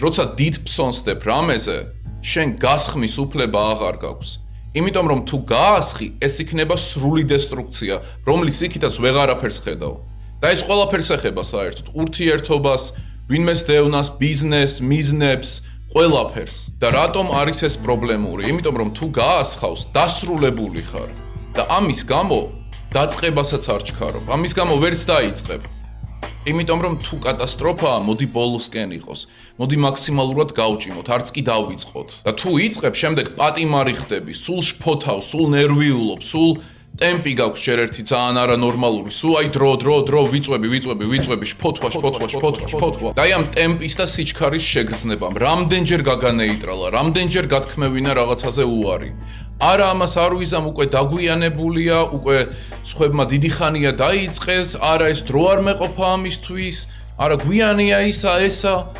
როცა დიდ ფსონს დებ რამეზე, შენ გასხმის უფლება აღარ გაქვს. იმიტომ რომ თუ გაასხი, ეს იქნება სრული დესტრუქცია, რომლის იქითაც ვეღარაფერს ხედავ. და ეს ყველაფერს ეხება საერთოდ ურთიერთობას, ვინმეს დევნას, ბიზნესს, მიზნებს, ყველაფერს. და რატომ არის ეს პრობლემური? იმიტომ რომ თუ გაასხავს, დასრულებული ხარ. და ამის გამო დაწყებასაც არ ჩქარობ. ამის გამო ვერც დაიწყებ. იმიტომ რომ თუ კატასტროფაა, მოდი ბოლოსკენ იყოს. მოდი მაქსიმალურად გავჭიმოთ, არც კი დავიწყოთ. და თუ იწყებ, შემდეგ პატიმარი ხდები, სულ შფოთავ, სულ ნერვიულობ, სულ ტემპი გაქვს ჯერ ერთი ძალიან არანორმალური, სულ აი დრო ვიწვევი, შფოთვა. და აი ამ ტემპის და სიჩქარის შეგრძნებამ, რამდენჯერ გაგანეიტრალა, რამდენჯერ გათქმევინა რაღაცაზე უარი. არა ამას არ ვიზამ, უკვე დაგვიანებულია, უკვე სხვებმა დიდი ხანია დაიწყეს, არა ეს დრო არ მეყოფა ამისთვის, არა გვიანია ისა,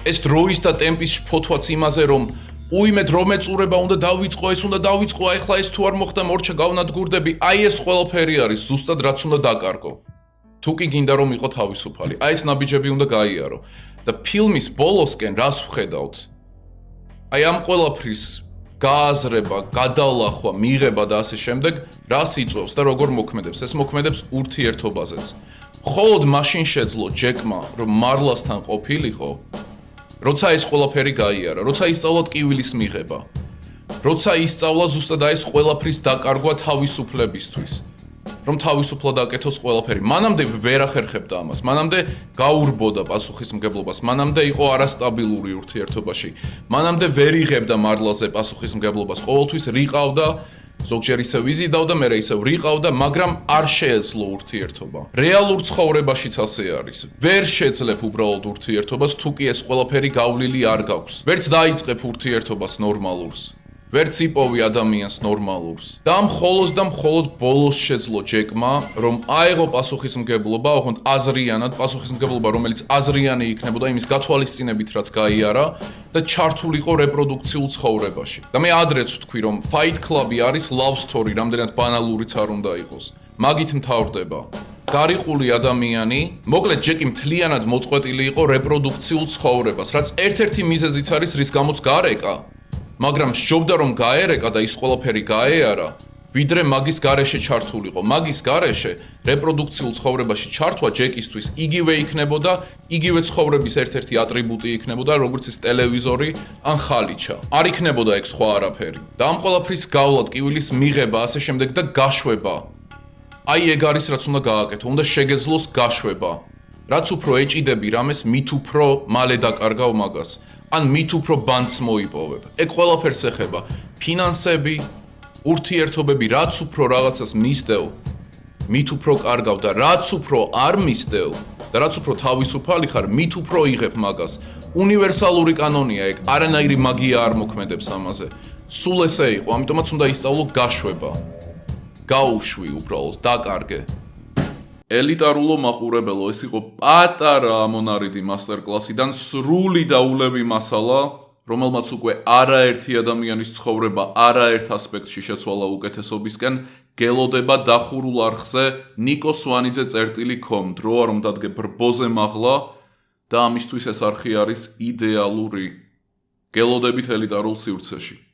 ეს დროის და ტემპის შფოთვაც იმაზე, რომ უიმე დრო მეწურება უნდა დავიწყო, ეს უნდა დავიწყო, ახლა ეს თუ არ მოხდა მორჩა გავნადგურდები, აი ეს ყველაფერი არის ზუსტად რაც უნდა დაკარგო. თუ კი გინდა რომ იყო თავისუფალი, აი ეს ნაბიჯები უნდა გაიარო. და ფილმის ბოლოსკენ რას ვხედავთ? აი ამ ყველაფრის გააზრება, გადალახვა, მიღება და ასე შემდეგ, რას იწვევს და როგორ მოქმედებს? ეს მოქმედებს ურთიერთობაზეც. მხოლოდ მაშინ შეძლო ჯეკმა, რომ მარლასთან ყოფილიყო, როცა ეს ყველაფერი გაიარა, როცა ისწავლა ტკივილის მიღება, როცა ისწავლა ზუსტად ეს ყველაფრის დაკარგვა თავისუფლებისთვის, რომ თავისუფლად აკეთოს ყველაფერი. მანამდე ვერ ახერხებდა ამას, მანამდე გაურბოდა პასუხისმგებლობას, მანამდე იყო არასტაბილური ურთიერთობაში, მანამდე ვერ იღებდა მარლაზე პასუხისმგებლობას, ყოველთვის რიყავდა, ზოგჯერ ისევ იზიდავდა, მერე ისევ რიყავდა, მაგრამ არ შეეძლო ურთიერთობა. რეალურ ცხოვრებაშიც ასე არის. ვერ შეძლებ უბრალოდ ურთიერთობას, თუ კი ეს ყველაფერი გავლილი არ გაქვს. ვერც დაიწყებ ურთიერთობას ნორმალურს. ვერც იპოვი ადამიანს ნორმალურს. და მხოლოდ ბოლოს შეძლო ჯეკმა, რომ აეღო პასუხისმგებლობა, ოღონდ აზრიანად, პასუხისმგებლობა, რომელიც აზრიანი იქნებოდა იმის გათვალისწინებით, რაც გაიარა და ჩართულიყო რეპროდუქციულ ცხოვრებაში. და მე ადრეც ვთქვი, რომ Fight Club-ი არის love story, რამდენად ბანალურიც არ უნდა იყოს. მაგით მთავრდება. გარიყული ადამიანი, მოკლედ ჯეკი მთლიანად მოწყვეტილი იყო რეპროდუქციულ ცხოვრებას, რაც ერთ-ერთი მიზეზიც არის, რის გამოც გარეკა. მაგრამ სჯობდა რომ გაერეკა და ის ყველაფერი გაეარა, ვიდრე მაგის გარეშე ჩართულიყო. მაგის გარეშე რეპროდუქციულ ცხოვრებაში ჩართვა ჯეკისთვის იგივე იქნებოდა, იგივე ცხოვრების ერთ-ერთი ატრიბუტი იქნებოდა, როგორც ის ტელევიზორი ან ხალიჩა. არ იქნებოდა ეგ სხვა არაფერი. და ამ ყველაფრის გავლა, ტკივილის მიღება, ასე შემდეგ და გაშვება. აი ეგ არის რაც უნდა გააკეთო, უნდა შეგეძლოს გაშვება. რაც უფრო ეჭიდები რამეს, მით უფრო მალე დაკარგავ მაგას. ან მით უფრო ბანძს მოიპოვებ. ეგ ყველაფერს ეხება. ფინანსები, ურთიერთობები, რაც უფრო რაღაცას მისდევ, მით უფრო კარგავ და რაც უფრო არ მისდევ და რაც უფრო თავისუფალი ხარ, მით უფრო იღებ მაგას. უნივერსალური კანონია ეგ, არანაირი მაგია არ მოქმედებს ამაზე. სულ ესე იყო, ამიტომაც უნდა ისწავლო გაშვება. გაუშვი უბრალოდ, დაკარგე. ელიტარულო მაყურებელო, ეს იყო პატარა ამონარიდი მასტერკლასიდან სრული დაულევი მასალა, რომელმაც უკვე არაერთი ადამიანის ცხოვრება არაერთ ასპექტში შეცვალა უკეთესობისკენ, გელოდება დახურულ არხზე ნიკო სვანიძე.com, დროა რომ დადგე ბრბოზე მაღლა და ამისთვის ეს არხი არის იდეალური. გელოდებით ელიტარულ სივრცეში.